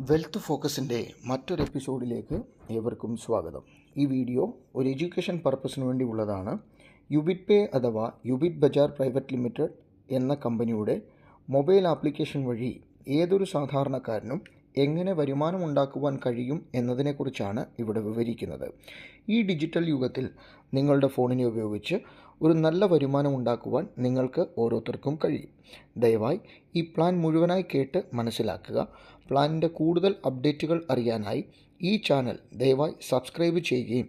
Wealth ഫോക്കസിൻ്റെ മറ്റൊരു എപ്പിസോഡിലേക്ക് ഏവർക്കും സ്വാഗതം. ഈ വീഡിയോ ഒരു എഡ്യൂക്കേഷൻ പർപ്പസിന് വേണ്ടി ഉള്ളതാണ്. യുബിറ്റ് പേ അഥവാ യുബിറ്റ് ബജാർ പ്രൈവറ്റ് ലിമിറ്റഡ് എന്ന കമ്പനിയുടെ മൊബൈൽ ആപ്ലിക്കേഷൻ വഴി ഏതൊരു സാധാരണക്കാരനും എങ്ങനെ വരുമാനം ഉണ്ടാക്കുവാൻ കഴിയും എന്നതിനെക്കുറിച്ചാണ് ഇവിടെ വിവരിക്കുന്നത്. ഈ ഡിജിറ്റൽ യുഗത്തിൽ നിങ്ങളുടെ ഫോണിനെ ഉപയോഗിച്ച് ഒരു നല്ല വരുമാനം ഉണ്ടാക്കുവാൻ നിങ്ങൾക്ക് ഓരോരുത്തർക്കും കഴിയും. ദയവായി ഈ പ്ലാൻ മുഴുവനായി കേട്ട് മനസ്സിലാക്കുക. പ്ലാനിൻ്റെ കൂടുതൽ അപ്ഡേറ്റുകൾ അറിയാനായി ഈ ചാനൽ ദയവായി സബ്സ്ക്രൈബ് ചെയ്യുകയും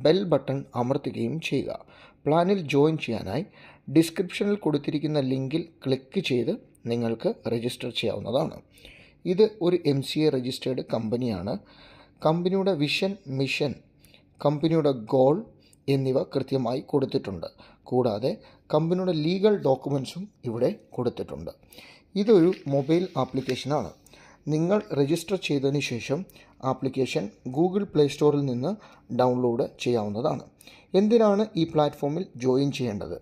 ബെൽ ബട്ടൺ അമർത്തുകയും ചെയ്യുക. പ്ലാനിൽ ജോയിൻ ചെയ്യാനായി ഡിസ്ക്രിപ്ഷനിൽ കൊടുത്തിരിക്കുന്ന ലിങ്കിൽ ക്ലിക്ക് ചെയ്ത് നിങ്ങൾക്ക് രജിസ്റ്റർ ചെയ്യാവുന്നതാണ്. ഇത് ഒരു MCA രജിസ്റ്റേർഡ് കമ്പനിയാണ്. കമ്പനിയുടെ വിഷൻ, മിഷൻ, കമ്പനിയുടെ ഗോൾ എന്നിവ കൃത്യമായി കൊടുത്തിട്ടുണ്ട്. കൂടാതെ കമ്പനിയുടെ ലീഗൽ ഡോക്യുമെൻസും ഇവിടെ കൊടുത്തിട്ടുണ്ട്. ഇതൊരു മൊബൈൽ ആപ്ലിക്കേഷനാണ്. നിങ്ങൾ രജിസ്റ്റർ ചെയ്തതിന് ശേഷം ആപ്ലിക്കേഷൻ ഗൂഗിൾ പ്ലേ സ്റ്റോറിൽ നിന്ന് ഡൗൺലോഡ് ചെയ്യാവുന്നതാണ്. എന്തിനാണ് ഈ പ്ലാറ്റ്ഫോമിൽ ജോയിൻ ചെയ്യേണ്ടത്?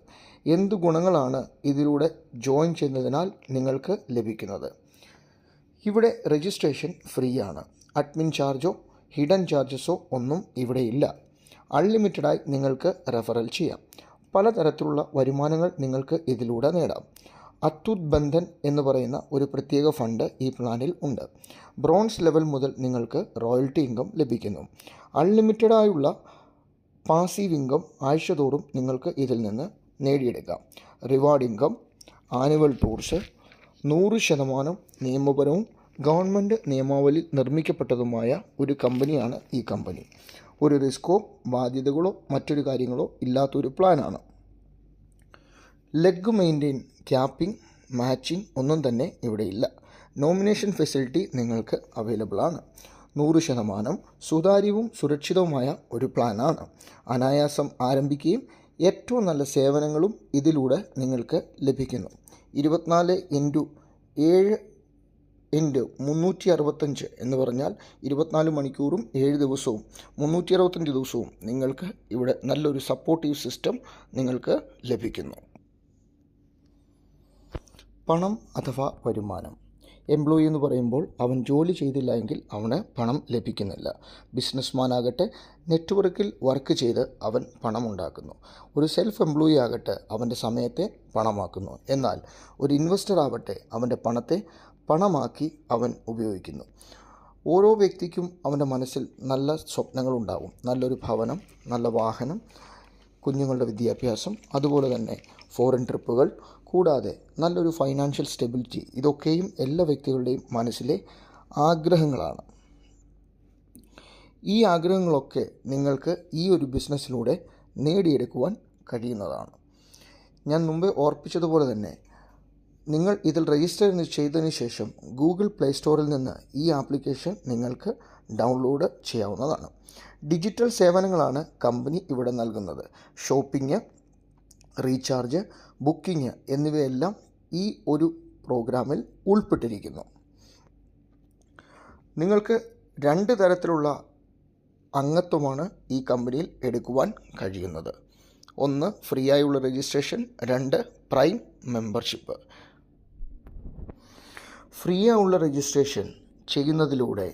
എന്ത് ഗുണങ്ങളാണ് ഇതിലൂടെ ജോയിൻ ചെയ്യുന്നതിനാൽ നിങ്ങൾക്ക് ലഭിക്കുന്നത്? ഇവിടെ രജിസ്ട്രേഷൻ ഫ്രീ ആണ്. അഡ്മിൻ ചാർജോ ഹിഡൻ ചാർജസോ ഒന്നും ഇവിടെയില്ല. അൺലിമിറ്റഡായി നിങ്ങൾക്ക് റെഫറൽ ചെയ്യാം. പലതരത്തിലുള്ള വരുമാനങ്ങൾ നിങ്ങൾക്ക് ഇതിലൂടെ നേടാം. അത്തൂത് ബന്ധൻ എന്ന് പറയുന്ന ഒരു പ്രത്യേക ഫണ്ട് ഈ പ്ലാനിൽ ഉണ്ട്. ബ്രോൺസ് ലെവൽ മുതൽ നിങ്ങൾക്ക് റോയൽറ്റി ഇൻകം ലഭിക്കുന്നു. അൺലിമിറ്റഡായുള്ള പാസീവ് ഇൻകം ആഴ്ചതോറും നിങ്ങൾക്ക് ഇതിൽ നിന്ന് നേടിയെടുക്കാം. റിവാർഡ് ഇൻകം, ആനുവൽ ടൂർസ്, 100% നിയമപരവും ഗവൺമെൻറ് നിയമാവലിയിൽ നിർമ്മിക്കപ്പെട്ടതുമായ ഒരു കമ്പനിയാണ് ഈ കമ്പനി. ഒരു റിസ്ക്കോ ബാധ്യതകളോ മറ്റൊരു കാര്യങ്ങളോ ഇല്ലാത്തൊരു പ്ലാനാണ്. ലെഗ് മെയിൻറ്റെയിൻ, ക്യാപ്പിംഗ്, മാച്ചിങ് ഒന്നും തന്നെ ഇവിടെയില്ല. നോമിനേഷൻ ഫെസിലിറ്റി നിങ്ങൾക്ക് അവൈലബിൾ ആണ്. 100% സുതാര്യവും സുരക്ഷിതവുമായ ഒരു പ്ലാനാണ്. അനായാസം ആരംഭിക്കുകയും ഏറ്റവും നല്ല സേവനങ്ങളും ഇതിലൂടെ നിങ്ങൾക്ക് ലഭിക്കുന്നു. 24/7/365 എന്ന് പറഞ്ഞാൽ 24 മണിക്കൂറും 7 ദിവസവും 365 ദിവസവും നിങ്ങൾക്ക് ഇവിടെ നല്ലൊരു സപ്പോർട്ടീവ് സിസ്റ്റം നിങ്ങൾക്ക് ലഭിക്കുന്നു. പണം അഥവാ വരുമാനം. എംപ്ലോയി എന്ന് പറയുമ്പോൾ അവൻ ജോലി ചെയ്തില്ല എങ്കിൽ അവന് പണം ലഭിക്കുന്നില്ല. ബിസിനസ്മാൻ ആകട്ടെ നെറ്റ്വർക്കിൽ വർക്ക് ചെയ്ത് അവൻ പണം ഉണ്ടാക്കുന്നു. ഒരു സെൽഫ് എംപ്ലോയി ആകട്ടെ അവൻ്റെ സമയത്തെ പണമാക്കുന്നു. എന്നാൽ ഒരു ഇൻവെസ്റ്റർ ആവട്ടെ അവൻ്റെ പണത്തെ പണമാക്കി അവൻ ഉപയോഗിക്കുന്നു. ഓരോ വ്യക്തിക്കും അവൻ്റെ മനസ്സിൽ നല്ല സ്വപ്നങ്ങളുണ്ടാവും. നല്ലൊരു ഭവനം, നല്ല വാഹനം, കുഞ്ഞുങ്ങളുടെ വിദ്യാഭ്യാസം, അതുപോലെ തന്നെ ഫോറിൻ ട്രിപ്പുകൾ, കൂടാതെ നല്ലൊരു ഫൈനാൻഷ്യൽ സ്റ്റെബിലിറ്റി. ഇതൊക്കെയും എല്ലാ വ്യക്തികളുടെയും മനസ്സിലെ ആഗ്രഹങ്ങളാണ്. ഈ ആഗ്രഹങ്ങളൊക്കെ നിങ്ങൾക്ക് ഈ ഒരു ബിസിനസ്സിലൂടെ നേടിയെടുക്കുവാൻ കഴിയുന്നതാണ്. ഞാൻ മുമ്പേ ഓർപ്പിച്ചതുപോലെ തന്നെ നിങ്ങൾ ഇതിൽ രജിസ്റ്റർ ചെയ്തതിന് ശേഷം ഗൂഗിൾ പ്ലേ സ്റ്റോറിൽ നിന്ന് ഈ ആപ്ലിക്കേഷൻ നിങ്ങൾക്ക് ഡൗൺലോഡ് ചെയ്യാവുന്നതാണ്. ഡിജിറ്റൽ സേവനങ്ങളാണ് കമ്പനി ഇവിടെ നൽകുന്നത്. ഷോപ്പിംഗ്, റീചാർജ്, ബുക്കിംഗ് എന്നിവയെല്ലാം ഈ ഒരു പ്രോഗ്രാമിൽ ഉൾപ്പെട്ടിരിക്കുന്നു. നിങ്ങൾക്ക് 2 തരത്തിലുള്ള അംഗത്വമാണ് ഈ കമ്പനിയിൽ എടുക്കുവാൻ കഴിയുന്നത്. 1 ഫ്രീ ആയുള്ള രജിസ്ട്രേഷൻ, 2 പ്രൈം മെമ്പർഷിപ്പ്. ഫ്രീ ആയുള്ള രജിസ്ട്രേഷൻ ചെയ്യുന്നതിലൂടെ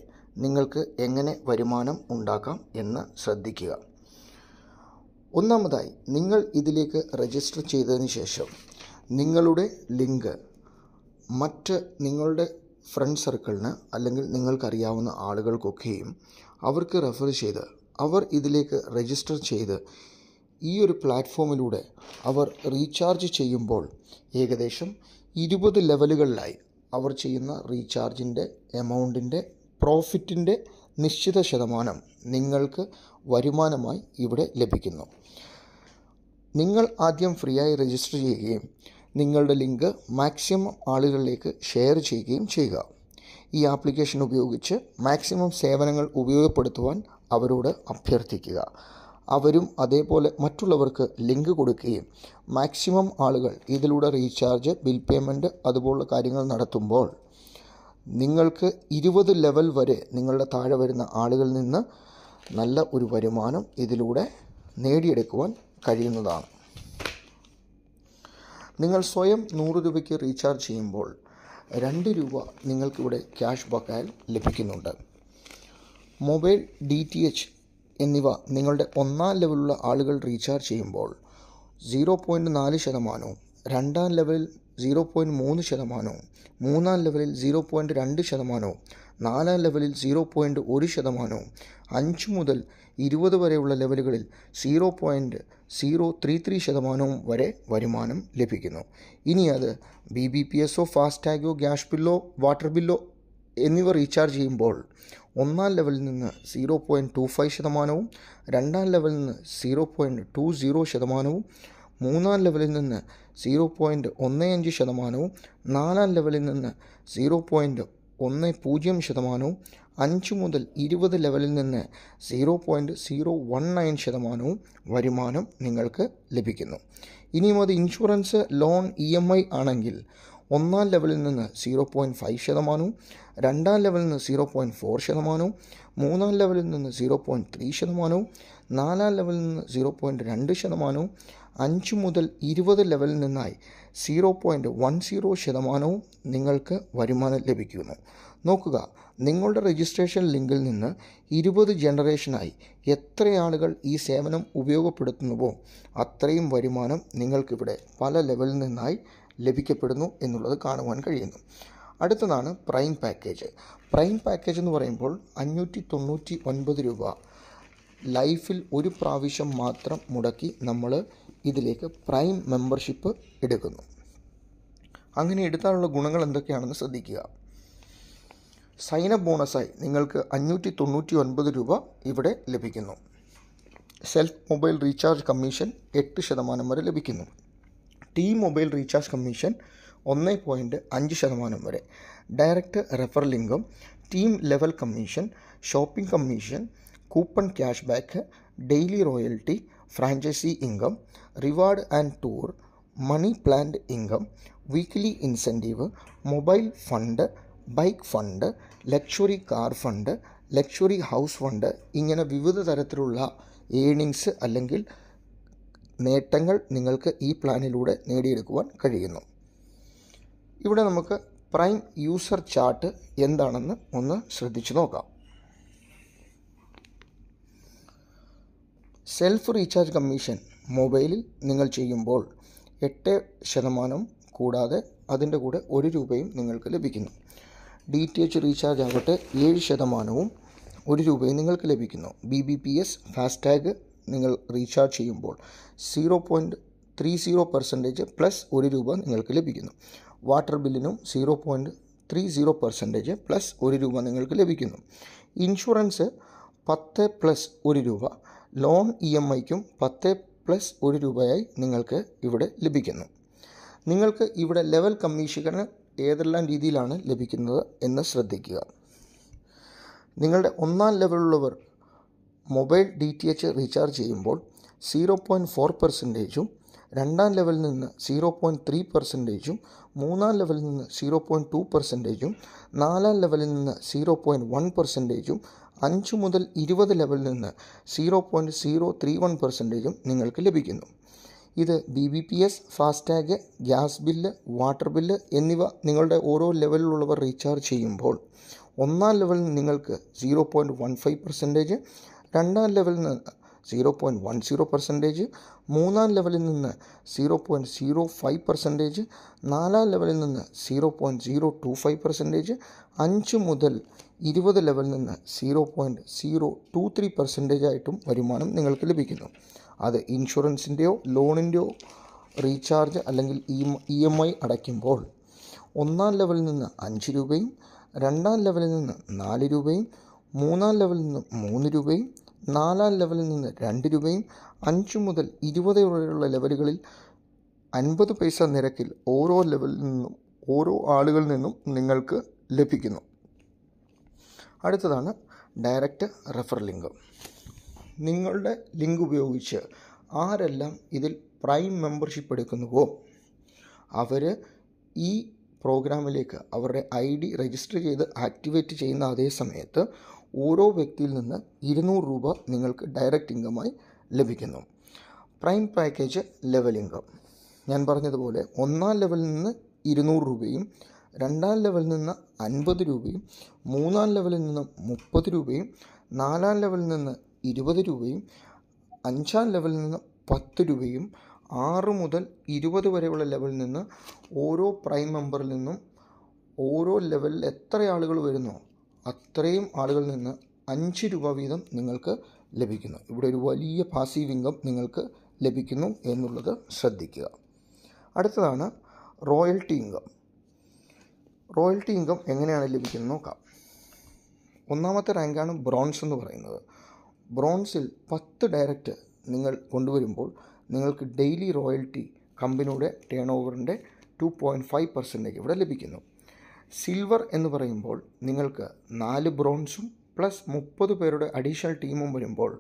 നിങ്ങൾക്ക് എങ്ങനെ വരുമാനം ഉണ്ടാക്കാം എന്ന് ശ്രദ്ധിക്കുക. ഒന്നാമതായി, നിങ്ങൾ ഇതിലേക്ക് രജിസ്റ്റർ ചെയ്തതിന് ശേഷം നിങ്ങളുടെ ലിങ്ക് നിങ്ങളുടെ ഫ്രണ്ട് സർക്കിളിന് അല്ലെങ്കിൽ നിങ്ങൾക്കറിയാവുന്ന ആളുകൾക്കൊക്കെയും അവർക്ക് റെഫർ ചെയ്ത് അവർ ഇതിലേക്ക് രജിസ്റ്റർ ചെയ്ത് ഈ ഒരു പ്ലാറ്റ്ഫോമിലൂടെ അവർ റീചാർജ് ചെയ്യുമ്പോൾ ഏകദേശം 20 ലെവലുകളിലായി അവർ ചെയ്യുന്ന റീചാർജിൻ്റെ എമൗണ്ടിൻ്റെ പ്രോഫിറ്റിൻ്റെ നിശ്ചിത ശതമാനം നിങ്ങൾക്ക് വരുമാനമായി ഇവിടെ ലഭിക്കുന്നു. നിങ്ങൾ ആദ്യം ഫ്രീ ആയി രജിസ്റ്റർ ചെയ്യുകയും നിങ്ങളുടെ ലിങ്ക് മാക്സിമം ആളുകളിലേക്ക് ഷെയർ ചെയ്യുകയും ചെയ്യുക. ഈ ആപ്ലിക്കേഷൻ ഉപയോഗിച്ച് മാക്സിമം സേവനങ്ങൾ ഉപയോഗപ്പെടുത്തുവാൻ അവരോട് അഭ്യർത്ഥിക്കുക. അവരും അതേപോലെ മറ്റുള്ളവർക്ക് ലിങ്ക് കൊടുക്കുകയും മാക്സിമം ആളുകൾ ഇതിലൂടെ റീചാർജ്, ബിൽ പേയ്മെൻറ്റ് അതുപോലുള്ള കാര്യങ്ങൾ നടത്തുമ്പോൾ നിങ്ങൾക്ക് 20 ലെവൽ വരെ നിങ്ങളുടെ താഴെ വരുന്ന ആളുകളിൽ നിന്ന് നല്ല ഒരു വരുമാനം ഇതിലൂടെ നേടിയെടുക്കുവാൻ കഴിയുന്നതാണ്. നിങ്ങൾ സ്വയം 100 രൂപയ്ക്ക് റീചാർജ് ചെയ്യുമ്പോൾ 2 രൂപ നിങ്ങൾക്കിവിടെ ക്യാഷ് ബാക്കായി ലഭിക്കുന്നുണ്ട്. മൊബൈൽ DTH എന്നിവ നിങ്ങളുടെ 1-ാം ലെവലുള്ള ആളുകൾ റീചാർജ് ചെയ്യുമ്പോൾ 0.4%, 2-ാം ലെവലിൽ 0.3%, 3-ാം ലെവലിൽ 0.2%, 4-ാം ലെവലിൽ 0.1%, 5 മുതൽ 20 വരെയുള്ള ലെവലുകളിൽ 0.033% വരെ വരുമാനം ലഭിക്കുന്നു. ഇനി അത് BBPSO, ഫാസ്ടാഗോ, ഗ്യാസ് ബില്ലോ, വാട്ടർ ബില്ലോ എന്നിവ റീചാർജ് ചെയ്യുമ്പോൾ 1-ാം ലെവലിൽ നിന്ന് 0.25%, 2-ാം ലെവലിൽ നിന്ന് 0.20%, 3-ാം ലെവലിൽ നിന്ന് 0.15%, 4-ാം ലെവലിൽ നിന്ന് 0.10%, 5 മുതൽ 20 ലെവലിൽ നിന്ന് 0.019% വരുമാനം നിങ്ങൾക്ക് ലഭിക്കുന്നു. ഇനിയും അത് ഇൻഷുറൻസ്, ലോൺ, EMI ആണെങ്കിൽ 1-ാം ലെവലിൽ നിന്ന് 0.5%, 2-ാം ലെവലിൽ നിന്ന് 0.4%, 3-ാം ലെവലിൽ നിന്ന് 0.3%, 4-ാം ലെവലിൽ നിന്ന് 0.2%, 5 മുതൽ 20 ലെവലിൽ നിന്നായി 0.10% നിങ്ങൾക്ക് വരുമാനം ലഭിക്കുന്നു. നോക്കുക, നിങ്ങളുടെ രജിസ്ട്രേഷൻ ലിങ്കിൽ നിന്ന് 20 ജനറേഷനായി എത്ര ആളുകൾ ഈ സേവനം ഉപയോഗപ്പെടുത്തുന്നുവോ അത്രയും വരുമാനം നിങ്ങൾക്കിവിടെ പല ലെവലിൽ നിന്നായി ലഭിക്കപ്പെടുന്നു എന്നുള്ളത് കാണുവാൻ കഴിയുന്നു. അടുത്തതാണ് പ്രൈം പാക്കേജ്. പ്രൈം പാക്കേജ് എന്ന് പറയുമ്പോൾ 599 രൂപ ലൈഫിൽ ഒരു പ്രാവശ്യം മാത്രം മുടക്കി നമ്മൾ ഇതിലേക്ക് പ്രൈം മെമ്പർഷിപ്പ് എടുക്കുന്നു. അങ്ങനെ എടുത്താലുള്ള ഗുണങ്ങൾ എന്തൊക്കെയാണെന്ന് ശ്രദ്ധിക്കുക. സൈനപ്പ് ബോണസായി നിങ്ങൾക്ക് 599 രൂപ ഇവിടെ ലഭിക്കുന്നു. സെൽഫ് മൊബൈൽ റീചാർജ് കമ്മീഷൻ 8% വരെ ലഭിക്കുന്നു. ടീം മൊബൈൽ റീചാർജ് കമ്മീഷൻ 1.5% വരെ. Direct referral income, team level commission, shopping commission, coupon cash back, daily royalty, franchise income, reward and tour, money planned income, weekly incentive, mobile fund, bike fund, luxury car fund, luxury house fund, ഇങ്ങനെ വിവിധ തരത്തിലുള്ള earnings അല്ലെങ്കിൽ നേട്ടങ്ങൾ നിങ്ങൾക്ക് ഈ പ്ലാനിലൂടെ നേടിയെടുക്കുവാൻ കഴിയുന്നു. ഇവിടെ നമുക്ക് പ്രൈം യൂസർ ചാർട്ട് എന്താണെന്ന് ഒന്ന് ശ്രദ്ധിച്ചു നോക്കാം. സെൽഫ് റീചാർജ് കമ്മീഷൻ മൊബൈലിൽ നിങ്ങൾ ചെയ്യുമ്പോൾ 8% കൂടാതെ അതിൻ്റെ കൂടെ 1 രൂപയും നിങ്ങൾക്ക് ലഭിക്കുന്നു. DTH റീചാർജ് ആകട്ടെ 7%, 1 രൂപയും നിങ്ങൾക്ക് ലഭിക്കുന്നു. BBPS, ഫാസ്ടാഗ് നിങ്ങൾ റീചാർജ് ചെയ്യുമ്പോൾ 0.30% പ്ലസ് 1 രൂപ നിങ്ങൾക്ക് ലഭിക്കുന്നു. വാട്ടർ ബില്ലിനും 0.30% പ്ലസ് 1 രൂപ നിങ്ങൾക്ക് ലഭിക്കുന്നു. ഇൻഷുറൻസ് 10 പ്ലസ് 1 രൂപ, ലോൺ EMIക്കും 10 പ്ലസ് 1 രൂപയായി നിങ്ങൾക്ക് ഇവിടെ ലഭിക്കുന്നു. നിങ്ങൾക്ക് ഇവിടെ ലെവൽ കമ്മീഷന് ഏതെല്ലാം രീതിയിലാണ് ലഭിക്കുന്നത് എന്ന് ശ്രദ്ധിക്കുക. നിങ്ങളുടെ 1-ാം ലെവലുള്ളവർ മൊബൈൽ DTH റീചാർജ് ചെയ്യുമ്പോൾ 0.4%, 2-ാം ലെവലിൽ നിന്ന് 0.3%, 3-ാം ലെവലിൽ നിന്ന് 0.2%, 4-ാം ലെവലിൽ നിന്ന് 0.1%, 5 മുതൽ 20 ലെവലിൽ നിന്ന് 0.031% നിങ്ങൾക്ക് ലഭിക്കുന്നു. ഇത് BBPS, FASTag, gas bill, water bill എന്നിവ നിങ്ങളുടെ ഓരോ ലെവലിലുള്ളവർ റീചാർജ് ചെയ്യുമ്പോൾ 1-ാം ലെവലിൽ നിങ്ങൾക്ക് 0.15%, 2-ാം ലെവലിൽ നിന്ന് 0.10%, 3-ാം ലെവലിൽ നിന്ന് 0.05%, 4-ാം ലെവലിൽ നിന്ന് 0.025%, 5 മുതൽ 20 ലെവലിൽ നിന്ന് 0.023% ആയിട്ടും വരുമാനം നിങ്ങൾക്ക് ലഭിക്കുന്നു. അത് ഇൻഷുറൻസിൻ്റെയോ ലോണിൻ്റെയോ റീചാർജ് അല്ലെങ്കിൽ EMI അടയ്ക്കുമ്പോൾ 1-ാം ലെവലിൽ നിന്ന് 5 രൂപയും, 2-ാം ലെവലിൽ നിന്ന് 4 രൂപയും, 3-ാം ലെവലിൽ നിന്ന് 3 രൂപയും, 4-ാം ലെവലിൽ നിന്ന് 2 രൂപയും, 5 മുതൽ 20 വരെയുള്ള ലെവലുകളിൽ 50 പൈസ നിരക്കിൽ ഓരോ ലെവലിൽ നിന്നും ഓരോ ആളുകളിൽ നിന്നും നിങ്ങൾക്ക് ലഭിക്കുന്നു. അടുത്തതാണ് ഡയറക്റ്റ് റെഫറൽ ഇൻകം. നിങ്ങളുടെ ലിങ്ക് ഉപയോഗിച്ച് ആരെല്ലാം ഇതിൽ പ്രൈം മെമ്പർഷിപ്പ് എടുക്കുന്നുവോ അവർ ഈ പ്രോഗ്രാമിലേക്ക് അവരുടെ ID രജിസ്റ്റർ ചെയ്ത് ആക്ടിവേറ്റ് ചെയ്യുന്ന അതേ സമയത്ത് ഓരോ വ്യക്തിയിൽ നിന്ന് 200 രൂപ നിങ്ങൾക്ക് ഡയറക്റ്റ് ഇൻകമായി ലഭിക്കുന്നു. പ്രൈം പാക്കേജ് ലെവൽ ഇൻകം ഞാൻ പറഞ്ഞതുപോലെ 1-ാം ലെവലിൽ നിന്ന് 200 രൂപയും, രണ്ടാം ലെവലിൽ നിന്ന് 50 രൂപയും 3-ാം ലെവലിൽ നിന്ന് 30 രൂപയും 4-ാം ലെവലിൽ നിന്ന് 20 രൂപയും 5-ാം ലെവലിൽ നിന്ന് 10 രൂപയും 6 മുതൽ 20 വരെയുള്ള ലെവലിൽ നിന്ന് ഓരോ പ്രൈം മെമ്പറിൽ നിന്നും ഓരോ ലെവലിൽ എത്ര ആളുകൾ വരുന്നോ അത്രയും ആളുകളിൽ നിന്ന് 5 രൂപ വീതം നിങ്ങൾക്ക് ലഭിക്കുന്നു. ഇവിടെ ഒരു വലിയ പാസീവ് ഇൻകം നിങ്ങൾക്ക് ലഭിക്കുന്നു എന്നുള്ളത് ശ്രദ്ധിക്കുക. അടുത്തതാണ് റോയൽറ്റി ഇൻകം. റോയൽറ്റി ഇൻകം എങ്ങനെയാണ് ലഭിക്കുന്നത് നോക്കാം. ഒന്നാമത്തെ റാങ്കാണ് ബ്രോൺസ് എന്ന് പറയുന്നത്. ബ്രോൺസിൽ 10 ഡയറക്റ്റ് നിങ്ങൾ കൊണ്ടുവരുമ്പോൾ നിങ്ങൾക്ക് ഡെയിലി റോയൽറ്റി കമ്പനിയുടെ ടേൺ ഓവറിൻ്റെ 2.5% ഇവിടെ ലഭിക്കുന്നു. സിൽവർ എന്ന് പറയുമ്പോൾ നിങ്ങൾക്ക് 4 ബ്രോൺസും പ്ലസ് 30 പേരുടെ അഡീഷണൽ ടീമും വരുമ്പോൾ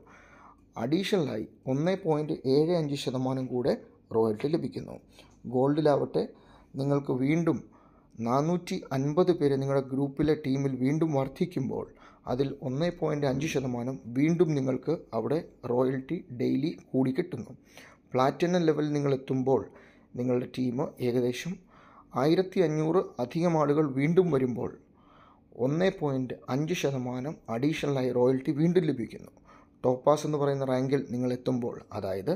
അഡീഷണലായി 1.75% കൂടെ റോയൽറ്റി ലഭിക്കുന്നു. ഗോൾഡിലാവട്ടെ നിങ്ങൾക്ക് വീണ്ടും 450 പേര് നിങ്ങളുടെ ഗ്രൂപ്പിലെ ടീമിൽ വീണ്ടും വർദ്ധിക്കുമ്പോൾ അതിൽ 1.5% വീണ്ടും നിങ്ങൾക്ക് അവിടെ റോയൽറ്റി ഡെയിലി കൂടി കിട്ടുന്നു. പ്ലാറ്റിനം ലെവലിൽ നിങ്ങൾ എത്തുമ്പോൾ നിങ്ങളുടെ ടീം ഏകദേശം 1500 അധികം ആളുകൾ വീണ്ടും വരുമ്പോൾ 1.5% അഡീഷണലായി റോയൽറ്റി വീണ്ടും ലഭിക്കുന്നു. ടോപ്പാസ് എന്ന് പറയുന്ന റാങ്കിൽ നിങ്ങൾ എത്തുമ്പോൾ, അതായത്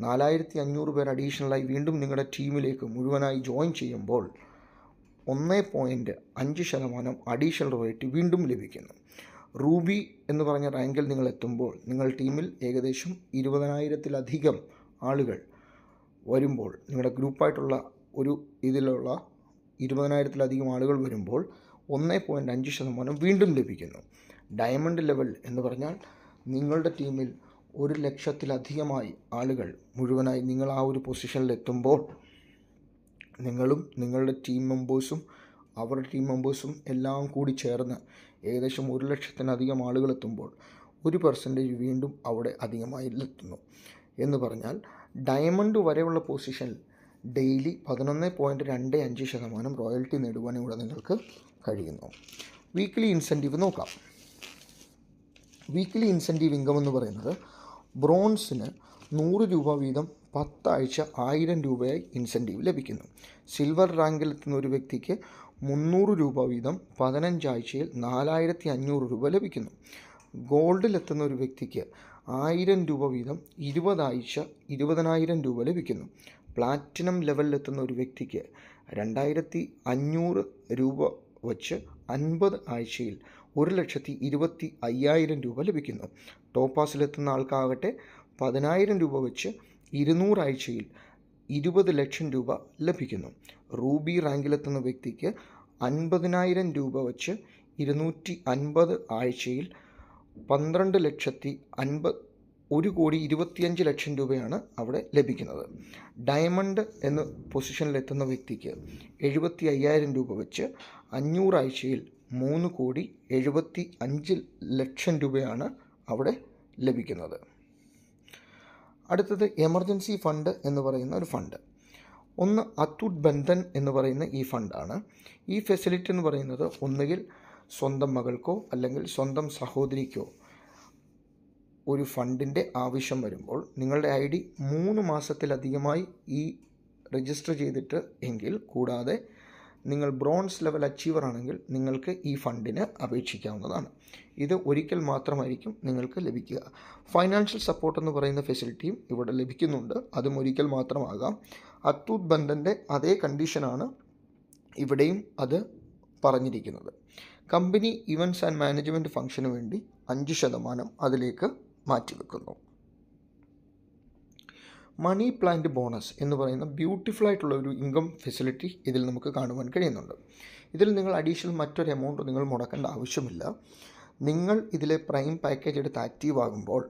4500 പേർ അഡീഷണലായി വീണ്ടും നിങ്ങളുടെ ടീമിലേക്ക് മുഴുവനായി ജോയിൻ ചെയ്യുമ്പോൾ 1.5% അഡീഷണൽ റോയൽറ്റി വീണ്ടും ലഭിക്കുന്നു. റൂബി എന്ന് പറഞ്ഞ റാങ്കിൽ നിങ്ങൾ എത്തുമ്പോൾ നിങ്ങൾ ടീമിൽ ഏകദേശം 20,000-ലധികം ആളുകൾ വരുമ്പോൾ നിങ്ങളുടെ ഗ്രൂപ്പായിട്ടുള്ള ഒരു ഇതിലുള്ള 20,000-ലധികം ആളുകൾ വരുമ്പോൾ 1.5% വീണ്ടും ലഭിക്കുന്നു. ഡയമണ്ട് ലെവൽ എന്ന് പറഞ്ഞാൽ നിങ്ങളുടെ ടീമിൽ 100,000-ലധികമായി ആളുകൾ മുഴുവനായി നിങ്ങൾ ആ ഒരു പൊസിഷനിലെത്തുമ്പോൾ നിങ്ങളും നിങ്ങളുടെ ടീം മെമ്പേഴ്സും അവരുടെ ടീം മെമ്പേഴ്സും എല്ലാം കൂടി ചേർന്ന് ഏകദേശം 100,000-ലധികം ആളുകൾ എത്തുമ്പോൾ 1% വീണ്ടും അവിടെ അധികമായി എത്തുന്നു. എന്ന് പറഞ്ഞാൽ ഡയമണ്ട് വരെയുള്ള പൊസിഷനിൽ ഡെയിലി 11.25% റോയൽറ്റി നേടുവാൻ ഇവിടെ നിങ്ങൾക്ക് കഴിയുന്നു. വീക്ക്ലി ഇൻസെൻറ്റീവ് നോക്കാം. വീക്ക്ലി ഇൻസെൻറ്റീവ് ഇൻകം എന്ന് പറയുന്നത് ബ്രോൺസിന് 100 രൂപ വീതം 10 ആഴ്ച 1000 രൂപയായി ഇൻസെൻറ്റീവ് ലഭിക്കുന്നു. സിൽവർ റാങ്കിലെത്തുന്ന ഒരു വ്യക്തിക്ക് 300 രൂപ വീതം 15 ആഴ്ചയിൽ 4500 രൂപ ലഭിക്കുന്നു. ഗോൾഡിലെത്തുന്ന ഒരു വ്യക്തിക്ക് 1000 രൂപ വീതം 20 ആഴ്ച 20,000 രൂപ ലഭിക്കുന്നു. പ്ലാറ്റിനം ലെവലിലെത്തുന്ന ഒരു വ്യക്തിക്ക് 2500 രൂപ വച്ച് 50 ആഴ്ചയിൽ 1,25,000 രൂപ ലഭിക്കുന്നു. ടോപ്പാസിലെത്തുന്ന ആൾക്കാകട്ടെ 10,000 രൂപ വെച്ച് 200 ആഴ്ചയിൽ 20,00,000 രൂപ ലഭിക്കുന്നു. റൂബി റാങ്കിലെത്തുന്ന വ്യക്തിക്ക് 50,000 രൂപ വച്ച് 250 ആഴ്ചയിൽ 1,25,00,000 രൂപയാണ് അവിടെ ലഭിക്കുന്നത്. ഡയമണ്ട് എന്ന പൊസിഷനിലെത്തുന്ന വ്യക്തിക്ക് 75,000 രൂപ വെച്ച് 500 ആഴ്ചയിൽ 3,75,00,000 രൂപയാണ് അവിടെ ലഭിക്കുന്നത്. അടുത്തത് എമർജൻസി ഫണ്ട് എന്ന് പറയുന്ന ഒരു ഫണ്ട്. ഒന്ന് അത്തൂട്ട് ബന്ധൻ എന്ന് പറയുന്ന ഈ ഫണ്ടാണ്. ഈ ഫെസിലിറ്റി എന്ന് പറയുന്നത് ഒന്നുകിൽ സ്വന്തം മകൾക്കോ അല്ലെങ്കിൽ സ്വന്തം സഹോദരിക്കോ ഒരു ഫണ്ടിൻ്റെ ആവശ്യം വരുമ്പോൾ നിങ്ങളുടെ ID 3 മാസത്തിലധികമായി ഈ രജിസ്റ്റർ ചെയ്തിട്ട് എങ്കിൽ, കൂടാതെ നിങ്ങൾ ബ്രോൺസ് ലെവൽ അച്ചീവർ ആണെങ്കിൽ നിങ്ങൾക്ക് ഈ ഫണ്ടിന് അപേക്ഷിക്കാവുന്നതാണ്. ഇത് ഒരിക്കൽ മാത്രമായിരിക്കും നിങ്ങൾക്ക് ലഭിക്കുക. ഫൈനാൻഷ്യൽ സപ്പോർട്ട് എന്ന് പറയുന്ന ഫെസിലിറ്റിയും ഇവിടെ ലഭിക്കുന്നുണ്ട്. അതും ഒരിക്കൽ മാത്രമാകാം. അത്തൂട്ട് ബന്ധൻ്റെ അതേ കണ്ടീഷനാണ് ഇവിടെയും അത് പറഞ്ഞിരിക്കുന്നത്. കമ്പനി ഇവൻറ്റ്സ് ആൻഡ് മാനേജ്മെൻറ്റ് ഫംഗ്ഷന് വേണ്ടി 5% അതിലേക്ക് മാറ്റിവെക്കുന്നു. മണി പ്ലാന്റ് ബോണസ് എന്ന് പറയുന്ന ബ്യൂട്ടിഫുൾ ആയിട്ടുള്ള ഒരു ഇൻകം ഫെസിലിറ്റി ഇതിൽ നമുക്ക് കാണുവാൻ കഴിയുന്നുണ്ട്. ഇതിൽ നിങ്ങൾ അഡീഷണൽ മറ്റൊരു എമൗണ്ട് നിങ്ങൾ മുടക്കേണ്ട ആവശ്യമില്ല. നിങ്ങൾ ഇതിലെ പ്രൈം പാക്കേജ് എടുത്ത് ആക്റ്റീവ് ആകുമ്പോൾ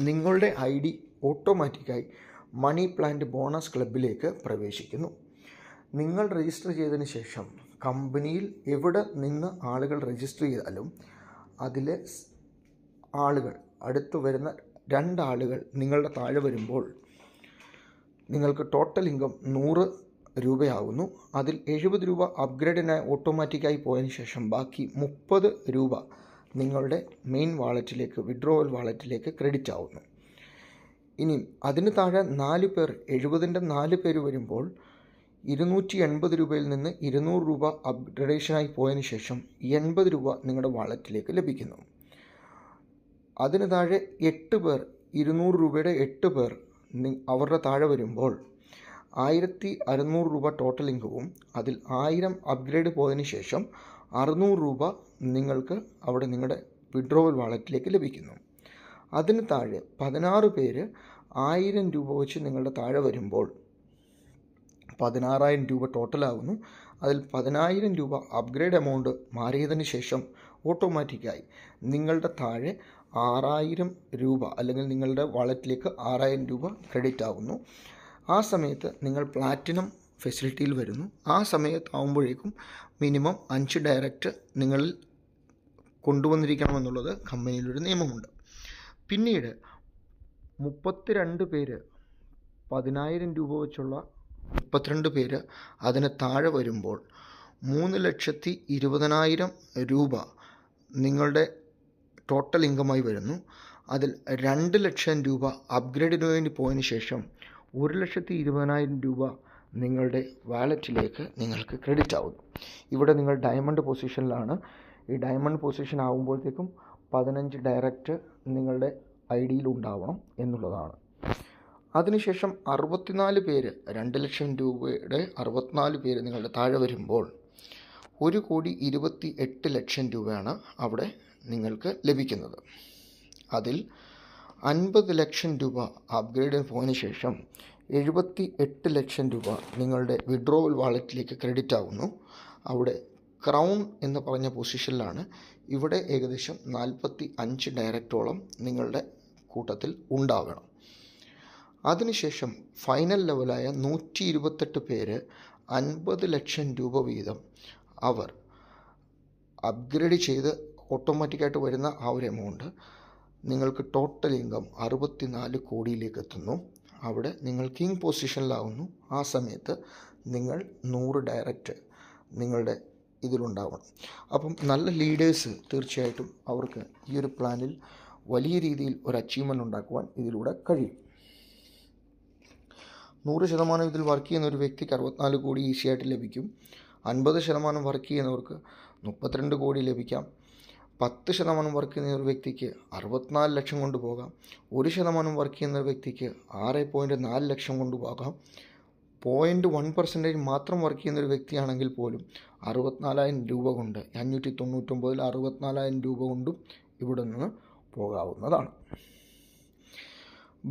നിങ്ങളുടെ ID ഓട്ടോമാറ്റിക്കായി മണി പ്ലാന്റ് ബോണസ് ക്ലബിലേക്ക് പ്രവേശിക്കുന്നു. നിങ്ങൾ രജിസ്റ്റർ ചെയ്തതിന് ശേഷം കമ്പനിയിൽ എവിടെ നിന്ന് ആളുകൾ രജിസ്റ്റർ ചെയ്താലും അതിലെ ആളുകൾ അടുത്ത് വരുന്ന 2 ആളുകൾ നിങ്ങളുടെ താഴെ വരുമ്പോൾ നിങ്ങൾക്ക് ടോട്ടൽ ഇൻകം 100 രൂപയാകുന്നു. അതിൽ 70 രൂപ അപ്ഗ്രേഡിനായി ഓട്ടോമാറ്റിക്കായി പോയതിന് ശേഷം ബാക്കി 30 രൂപ നിങ്ങളുടെ മെയിൻ വാളറ്റിലേക്ക്, വിഡ്രോവൽ വാളറ്റിലേക്ക് ക്രെഡിറ്റ് ആവുന്നു. ഇനി അതിന് താഴെ 4 പേർ 70ൻ്റെ 4 പേര് വരുമ്പോൾ 280 രൂപയിൽ നിന്ന് 200 രൂപ അപ്ഗ്രഡേഷനായി പോയതിന് ശേഷം 80 രൂപ നിങ്ങളുടെ വാളറ്റിലേക്ക് ലഭിക്കുന്നു. അതിന് താഴെ 8 പേർ 200 രൂപയുടെ 8 പേർ അവരുടെ താഴെ വരുമ്പോൾ 1600 രൂപ ടോട്ടൽ ഇൻകവും അതിൽ 1000 അപ്ഗ്രേഡ് പോയതിന് ശേഷം 600 രൂപ നിങ്ങൾക്ക് അവിടെ നിങ്ങളുടെ വിഡ്രോവൽ വാളറ്റിലേക്ക് ലഭിക്കുന്നു. അതിന് താഴെ 16 പേര് 1000 രൂപ വെച്ച് നിങ്ങളുടെ താഴെ വരുമ്പോൾ 16,000 രൂപ ടോട്ടലാകുന്നു. അതിൽ 10,000 രൂപ അപ്ഗ്രേഡ് എമൗണ്ട് മാറിയതിന് ശേഷം ഓട്ടോമാറ്റിക്കായി നിങ്ങളുടെ താഴെ 6,000 രൂപ അല്ലെങ്കിൽ നിങ്ങളുടെ വാളറ്റിലേക്ക് 6,000 രൂപ ക്രെഡിറ്റ് ആകുന്നു. ആ സമയത്ത് നിങ്ങൾ പ്ലാറ്റിനം ഫെസിലിറ്റിയിൽ വരുന്നു. ആ സമയത്താവുമ്പോഴേക്കും മിനിമം 5 ഡയറക്റ്റ് നിങ്ങളിൽ കൊണ്ടുവന്നിരിക്കണമെന്നുള്ളത് കമ്പനിയിലൊരു നിയമമുണ്ട്. പിന്നീട് 32 പേര് 10,000 രൂപ വെച്ചുള്ള 32 പേര് അതിന് താഴെ വരുമ്പോൾ 3,20,000 രൂപ നിങ്ങളുടെ ടോട്ടൽ ഇൻകമായി വരുന്നു. അതിൽ 2 ലക്ഷം രൂപ അപ്ഗ്രേഡിന് വേണ്ടി പോയതിന് ശേഷം 1,20,000 രൂപ നിങ്ങളുടെ വാലറ്റിലേക്ക് നിങ്ങൾക്ക് ക്രെഡിറ്റ് ആവുന്നു. ഇവിടെ നിങ്ങൾ ഡയമണ്ട് പൊസിഷനിലാണ്. ഈ ഡയമണ്ട് പൊസിഷൻ ആകുമ്പോഴത്തേക്കും 15 ഡയറക്റ്റ് നിങ്ങളുടെ ഐ ഡിയിൽ ഉണ്ടാവണം എന്നുള്ളതാണ്. അതിനുശേഷം 64 പേര് 2 ലക്ഷം രൂപയുടെ 64 പേര് നിങ്ങളുടെ താഴെ വരുമ്പോൾ 1,28,00,000 രൂപയാണ് അവിടെ നിങ്ങൾക്ക് ലഭിക്കുന്നത്. അതിൽ 50 ലക്ഷം രൂപ അപ്ഗ്രേഡിന് പോയതിന് ശേഷം 78 ലക്ഷം രൂപ നിങ്ങളുടെ വിഡ്രോവൽ വാളറ്റിലേക്ക് ക്രെഡിറ്റ് ആകുന്നു. അവിടെ ക്രൗൺ എന്ന് പറഞ്ഞ പൊസിഷനിലാണ്. ഇവിടെ ഏകദേശം 45 ഡയറക്റ്റോളം നിങ്ങളുടെ കൂട്ടത്തിൽ ഉണ്ടാകണം. അതിനുശേഷം ഫൈനൽ ലെവലായ 128 പേര് 50 ലക്ഷം രൂപ വീതം അവർ അപ്ഗ്രേഡ് ചെയ്ത് ഓട്ടോമാറ്റിക്കായിട്ട് വരുന്ന ആ ഒരു എമൗണ്ട് നിങ്ങൾക്ക് ടോട്ടൽ ഇൻകം 64 കോടിയിലേക്ക് എത്തുന്നു. അവിടെ നിങ്ങൾ കിങ് പൊസിഷനിലാവുന്നു. ആ സമയത്ത് നിങ്ങൾ 100 ഡയറക്റ്റ് നിങ്ങളുടെ ഇതിലുണ്ടാവണം. അപ്പം നല്ല ലീഡേഴ്സ് തീർച്ചയായിട്ടും അവർക്ക് ഈ ഒരു പ്ലാനിൽ വലിയ രീതിയിൽ ഒരു അച്ചീവ്മെൻ്റ് ഉണ്ടാക്കുവാൻ ഇതിലൂടെ കഴിയും. 100% ഇതിൽ വർക്ക് ചെയ്യുന്ന ഒരു വ്യക്തിക്ക് 64 കോടി ഈസിയായിട്ട് ലഭിക്കും. 50% വർക്ക് ചെയ്യുന്നവർക്ക് 32 കോടി ലഭിക്കാം. 10% വർക്ക് ചെയ്യുന്ന ഒരു വ്യക്തിക്ക് 64 ലക്ഷം കൊണ്ടുപോകാം. 1% വർക്ക് ചെയ്യുന്ന വ്യക്തിക്ക് 6.4 ലക്ഷം കൊണ്ടുപോകാം. 0.1% മാത്രം വർക്ക് ചെയ്യുന്ന ഒരു വ്യക്തിയാണെങ്കിൽ പോലും 64,000 രൂപ കൊണ്ട് 599 64,000 രൂപ കൊണ്ടും ഇവിടെ നിന്ന് പോകാവുന്നതാണ്.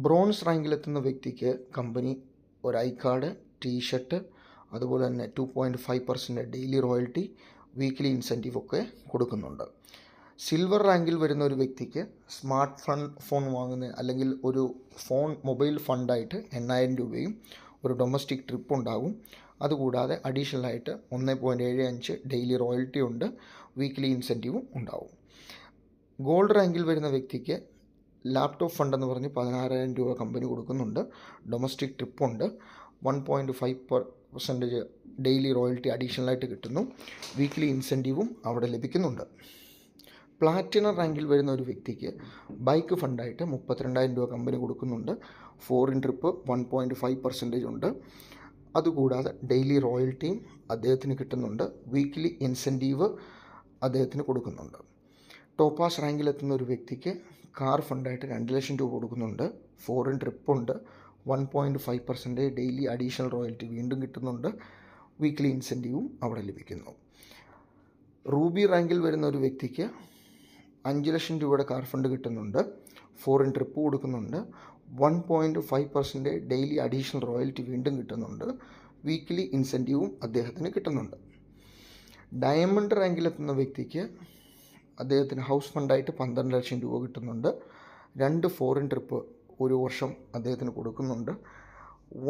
ബ്രോൺസ് റാങ്കിലെത്തുന്ന വ്യക്തിക്ക് കമ്പനി ഒരു ഐ കാർഡ്, ടീഷർട്ട്, അതുപോലെ തന്നെ 2.5% ഡെയിലി റോയൽറ്റി, വീക്ക്ലി ഇൻസെൻറ്റീവ് ഒക്കെ കൊടുക്കുന്നുണ്ട്. സിൽവർ റാങ്കിൽ വരുന്ന ഒരു വ്യക്തിക്ക് സ്മാർട്ട് ഫോൺ വാങ്ങുന്ന അല്ലെങ്കിൽ ഒരു മൊബൈൽ ഫണ്ടായിട്ട് 8,000 രൂപയും ഒരു ഡൊമസ്റ്റിക് ട്രിപ്പ് ഉണ്ടാകും. അതുകൂടാതെ അഡീഷണലായിട്ട് 1.75 ഡെയിലി റോയൽറ്റി ഉണ്ട്, വീക്ക്ലി ഇൻസെൻറ്റീവും ഉണ്ടാവും. ഗോൾഡ് റാങ്കിൽ വരുന്ന വ്യക്തിക്ക് ലാപ്ടോപ്പ് ഫണ്ട് എന്ന് പറഞ്ഞ് 16,000 രൂപ കമ്പനി കൊടുക്കുന്നുണ്ട്. ഡൊമസ്റ്റിക് ട്രിപ്പുണ്ട്, 1.5% ഡെയിലി റോയൽറ്റി അഡീഷണലായിട്ട് കിട്ടുന്നു. വീക്ക്ലി ഇൻസെൻറ്റീവും അവിടെ ലഭിക്കുന്നുണ്ട്. പ്ലാറ്റിനം റാങ്കിൽ വരുന്ന ഒരു വ്യക്തിക്ക് ബൈക്ക് ഫണ്ടായിട്ട് 32,000 രൂപ കമ്പനി കൊടുക്കുന്നുണ്ട്. ഫോറിൻ ട്രിപ്പ് 1.5% ഉണ്ട്. അതുകൂടാതെ ഡെയിലി റോയൽറ്റിയും അദ്ദേഹത്തിന് കിട്ടുന്നുണ്ട്. വീക്ക്ലി ഇൻസെൻറ്റീവ് അദ്ദേഹത്തിന് കൊടുക്കുന്നുണ്ട്. ടോപ്പാസ് റാങ്കിലെത്തുന്ന ഒരു വ്യക്തിക്ക് കാർ ഫണ്ടായിട്ട് 2 ലക്ഷം രൂപ കൊടുക്കുന്നുണ്ട്. ഫോറിൻ ട്രിപ്പുണ്ട്, 1.5% ഡെയിലി അഡീഷണൽ റോയൽറ്റി വീണ്ടും കിട്ടുന്നുണ്ട്. വീക്ക്ലി ഇൻസെൻറ്റീവും അവിടെ ലഭിക്കുന്നു. റൂബി റാങ്കിൽ വരുന്ന ഒരു വ്യക്തിക്ക് 5 ലക്ഷം രൂപയുടെ കാർ ഫണ്ട് കിട്ടുന്നുണ്ട്. ഫോറിൻ ട്രിപ്പ് കൊടുക്കുന്നുണ്ട്. 1.5% ഡെയിലി അഡീഷണൽ റോയൽറ്റി വീണ്ടും കിട്ടുന്നുണ്ട്. വീക്ക്ലി ഇൻസെൻറ്റീവും അദ്ദേഹത്തിന് കിട്ടുന്നുണ്ട്. ഡയമണ്ട് റാങ്കിലെത്തുന്ന വ്യക്തിക്ക് അദ്ദേഹത്തിന് ഹൗസ് ഫണ്ടായിട്ട് 12 ലക്ഷം രൂപ കിട്ടുന്നുണ്ട്. 2 ഫോറിൻ ട്രിപ്പ് ഒരു വർഷം അദ്ദേഹത്തിന് കൊടുക്കുന്നുണ്ട്.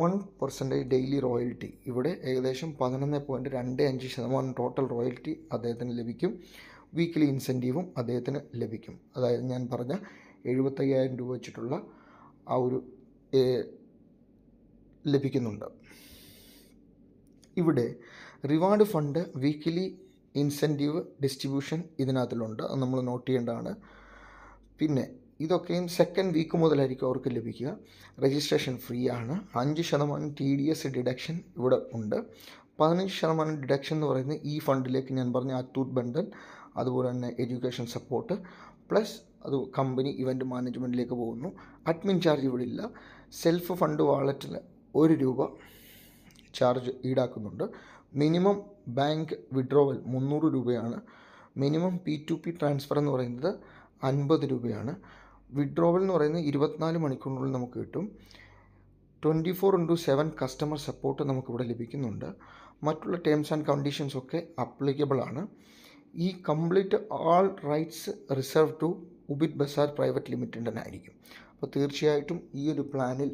1% ഡെയിലി റോയൽറ്റി, ഇവിടെ ഏകദേശം 11.25% ടോട്ടൽ റോയൽറ്റി അദ്ദേഹത്തിന് ലഭിക്കും. വീക്ക്ലി ഇൻസെൻറ്റീവും അദ്ദേഹത്തിന് ലഭിക്കും. അതായത് ഞാൻ പറഞ്ഞ 75,000 രൂപ വെച്ചിട്ടുള്ള ആ ഒരു ലഭിക്കുന്നുണ്ട്. ഇവിടെ reward fund, weekly incentive distribution ഇതിനകത്തിലുണ്ട്. അത് നമ്മൾ നോട്ട് ചെയ്യേണ്ടതാണ്. പിന്നെ ഇതൊക്കെയും സെക്കൻഡ് വീക്ക് മുതലായിരിക്കും അവർക്ക് ലഭിക്കുക. രജിസ്ട്രേഷൻ ഫ്രീ ആണ്. 5% TDS ഡിഡക്ഷൻ ഇവിടെ ഉണ്ട്. 15% ഡിഡക്ഷൻ എന്ന് പറയുന്നത് ഈ ഫണ്ടിലേക്ക് ഞാൻ പറഞ്ഞ അത്തൂട്ട് ബണ്ടൽ, അതുപോലെ തന്നെ എഡ്യൂക്കേഷൻ സപ്പോർട്ട് പ്ലസ് അത് കമ്പനി ഇവൻ്റ് മാനേജ്മെൻറ്റിലേക്ക് പോകുന്നു. അഡ്മിൻ ചാർജ് ഇവിടെ ഇല്ല. സെൽഫ് ഫണ്ട് വാളറ്റിൽ ₹1 ചാർജ് ഈടാക്കുന്നുണ്ട്. Minimum bank withdrawal ₹300. Minimum P2P transfer എന്ന് പറയുന്നത് ₹50. വിഡ്രോവൽ എന്ന് പറയുന്നത് 24 മണിക്കൂറിനുള്ളിൽ നമുക്ക് കിട്ടും. 24/7 കസ്റ്റമർ സപ്പോർട്ട് നമുക്കിവിടെ ലഭിക്കുന്നുണ്ട്. മറ്റുള്ള ടേംസ് ആൻഡ് കണ്ടീഷൻസ് ഒക്കെ അപ്ലിക്കബിൾ ആണ്. ഈ complete all rights reserve to ഉബിറ്റ് ബസാർ പ്രൈവറ്റ് ലിമിറ്റഡിനായിരിക്കും. അപ്പോൾ തീർച്ചയായിട്ടും ഈ ഒരു പ്ലാനിൽ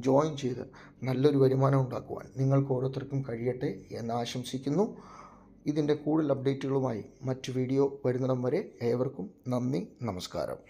ജോയിൻ ചെയ്ത് നല്ലൊരു വരുമാനം ഉണ്ടാക്കുവാൻ നിങ്ങൾക്ക് ഓരോരുത്തർക്കും കഴിയട്ടെ എന്ന് ആശംസിക്കുന്നു. ഇതിൻ്റെ കൂടുതൽ അപ്ഡേറ്റുകളുമായി മറ്റു വീഡിയോ വരുന്നിടം വരെ ഏവർക്കും നന്ദി, നമസ്കാരം.